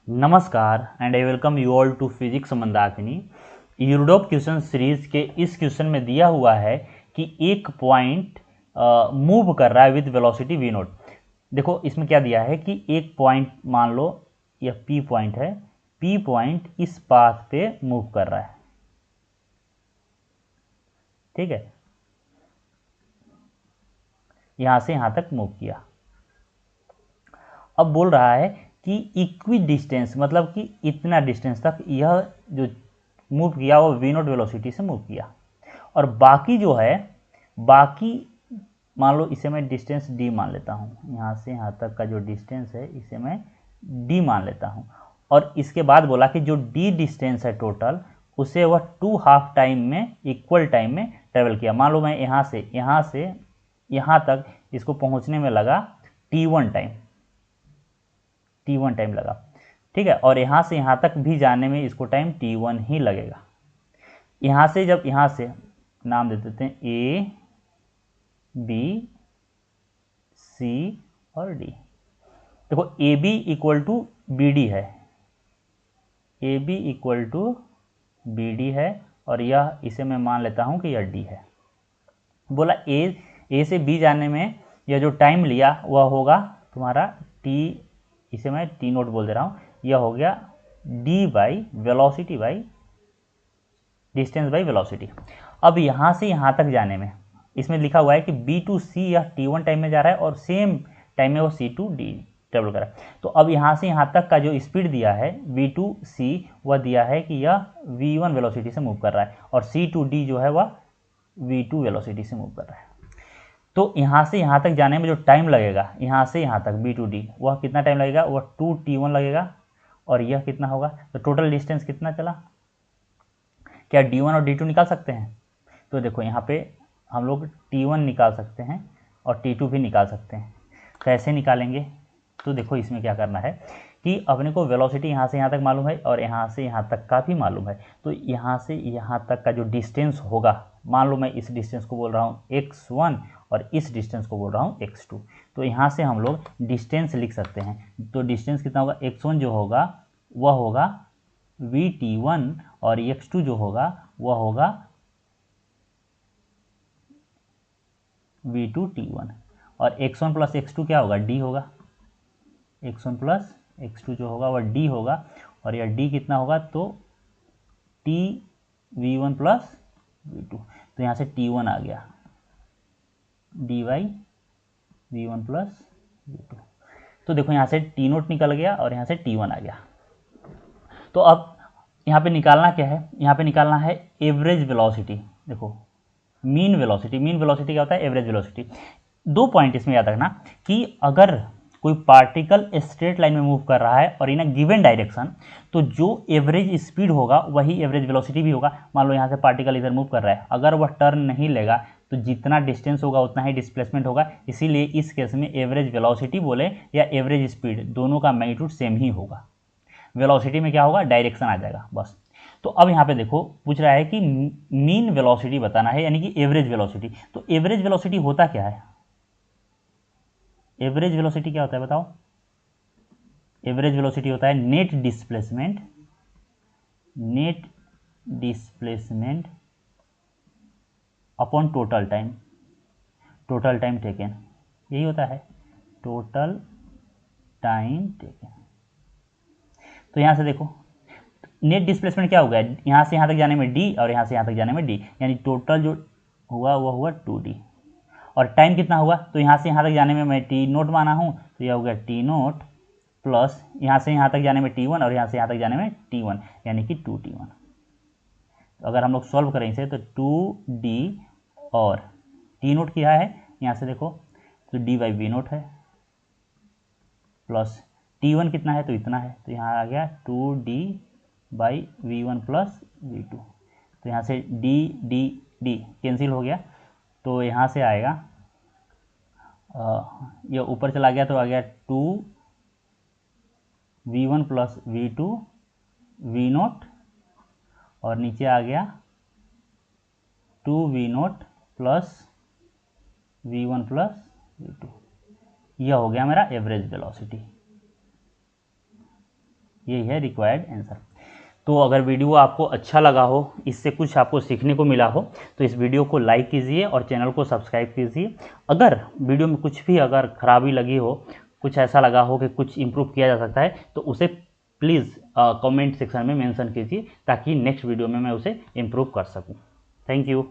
नमस्कार and I welcome you all to physics Mandakini. Europe question series के इस question में दिया हुआ है कि एक पॉइंट मूव कर रहा है विद वेलोसिटी वी नोट। देखो इसमें क्या दिया है कि एक पॉइंट मान लो यह पी पॉइंट है, पी पॉइंट इस पाथ पे मूव कर रहा है, ठीक है, यहां से यहां तक मूव किया। अब बोल रहा है कि इक्वी डिस्टेंस मतलब कि इतना डिस्टेंस तक यह जो मूव किया वो वी नोट वेलोसिटी से मूव किया, और बाकी जो है बाकी मान लो इसे मैं डिस्टेंस डी मान लेता हूँ, यहाँ से यहाँ तक का जो डिस्टेंस है इसे मैं डी मान लेता हूँ। और इसके बाद बोला कि जो डी डिस्टेंस है टोटल उसे वह 2 हाफ टाइम में इक्वल टाइम में ट्रेवल किया। मान लो मैं यहाँ से यहाँ तक इसको पहुँचने में लगा टी वन टाइम लगा, ठीक है, और यहाँ से यहाँ तक भी जाने में इसको टाइम टी1 ही लगेगा। यहाँ से जब यहाँ से नाम दे देते हैं ए बी सी और डी। देखो A B equal to B D है, A B equal to B D है, और यह इसे मैं मान लेता हूँ कि यह डी है। बोला ए से बी जाने में यह जो टाइम लिया वह होगा तुम्हारा टी, इसे मैं टी नोट बोल दे रहा हूँ, यह हो गया D by velocity by distance by velocity. अब यहाँ से यहाँ तक जाने में इसमें लिखा हुआ है कि बी टू सी यह टी1 टाइम में जा रहा है और सेम टाइम में वो सी टू डी ट्रेवल कर रहा है। तो अब यहाँ से यहाँ तक का जो स्पीड दिया है वी टू सी वह दिया है कि यह v1 वेलोसिटी से मूव कर रहा है, और सी टू डी जो है वह v2 वेलोसिटी से मूव कर रहा है। तो यहाँ से यहाँ तक जाने में जो टाइम लगेगा यहाँ से यहाँ तक बी टू डी वह कितना टाइम लगेगा, वह 2t1 लगेगा, और यह कितना होगा, तो टोटल डिस्टेंस कितना चला। क्या d1 और d2 निकाल सकते हैं? तो देखो यहाँ पे हम लोग t1 निकाल सकते हैं और t2 भी निकाल सकते हैं। कैसे निकालेंगे? तो देखो इसमें क्या करना है कि अपने को वेलोसिटी यहाँ से यहाँ तक मालूम है और यहाँ से यहाँ तक का भी मालूम है। तो यहाँ से यहाँ तक का जो डिस्टेंस होगा, मान लो मैं इस डिस्टेंस को बोल रहा हूँ x1 और इस डिस्टेंस को बोल रहा हूँ x2, तो यहाँ से हम लोग डिस्टेंस लिख सकते हैं। तो डिस्टेंस कितना होगा, x1 जो होगा वह होगा vt1 और x2 जो होगा वह होगा v2t1, और x1 प्लस x2 क्या होगा, d होगा, x1 प्लस x2 जो होगा वह d होगा, और यह d कितना होगा, तो t v1 प्लस v2, तो यहाँ से t1 आ गया dy v1 प्लस v2। तो देखो यहाँ से t नोट निकल गया और यहाँ से t1 आ गया। तो अब यहाँ पे निकालना क्या है, यहाँ पे निकालना है एवरेज वेलोसिटी। देखो मीन वेलोसिटी क्या होता है, एवरेज वेलोसिटी। 2 पॉइंट इसमें याद रखना कि अगर कोई पार्टिकल स्ट्रेट लाइन में मूव कर रहा है और इन अ गिवन डायरेक्शन, तो जो एवरेज स्पीड होगा वही एवरेज वेलोसिटी भी होगा। मान लो यहाँ से पार्टिकल इधर मूव कर रहा है, अगर वह टर्न नहीं लेगा तो जितना डिस्टेंस होगा उतना ही डिस्प्लेसमेंट होगा। इसीलिए इस केस में एवरेज वेलोसिटी बोले या एवरेज स्पीड, दोनों का मैग्नीट्यूड सेम ही होगा। वेलोसिटी में क्या होगा, डायरेक्शन आ जाएगा बस। तो अब यहाँ पे देखो पूछ रहा है कि मीन वेलोसिटी बताना है, यानी कि एवरेज वेलोसिटी। तो एवरेज वेलोसिटी होता क्या है, एवरेज वेलोसिटी क्या होता है बताओ। एवरेज वेलोसिटी होता है net displacement upon total time taken, यही होता है टोटल टाइम टेकन। तो यहाँ से देखो नेट डिस्प्लेसमेंट क्या होगा, यहाँ से यहाँ तक जाने में d और यहाँ से यहाँ तक जाने में d, यानी टोटल जो हुआ वह हुआ 2d। और टाइम कितना हुआ, तो यहाँ से यहाँ तक जाने में मैं टी नोट माना हूँ, तो यह हो गया टी नोट प्लस यहाँ से यहाँ तक जाने में t1 और यहाँ से यहाँ तक जाने में t1, यानी कि 2t1। तो अगर हम लोग सॉल्व करें इसे तो 2d और टी नोट किया है यहाँ से देखो, तो d बाई वी नोट है, प्लस t1 कितना है, तो इतना है, तो यहाँ आ गया 2d by v1 plus v2। तो यहाँ से d कैंसिल हो गया, तो यहाँ से आएगा ये ऊपर चला गया तो आ गया 2v1 plus v2 v note, और नीचे आ गया 2v note plus v1 plus v2। यह हो गया मेरा एवरेज वेलोसिटी। यही है रिक्वायर्ड आंसर। तो अगर वीडियो आपको अच्छा लगा हो, इससे कुछ आपको सीखने को मिला हो, तो इस वीडियो को लाइक कीजिए और चैनल को सब्सक्राइब कीजिए। अगर वीडियो में कुछ भी अगर खराबी लगी हो, कुछ ऐसा लगा हो कि कुछ इम्प्रूव किया जा सकता है, तो उसे प्लीज़ कमेंट सेक्शन में मेंशन कीजिए, ताकि नेक्स्ट वीडियो में मैं उसे इम्प्रूव कर सकूं। Thank you.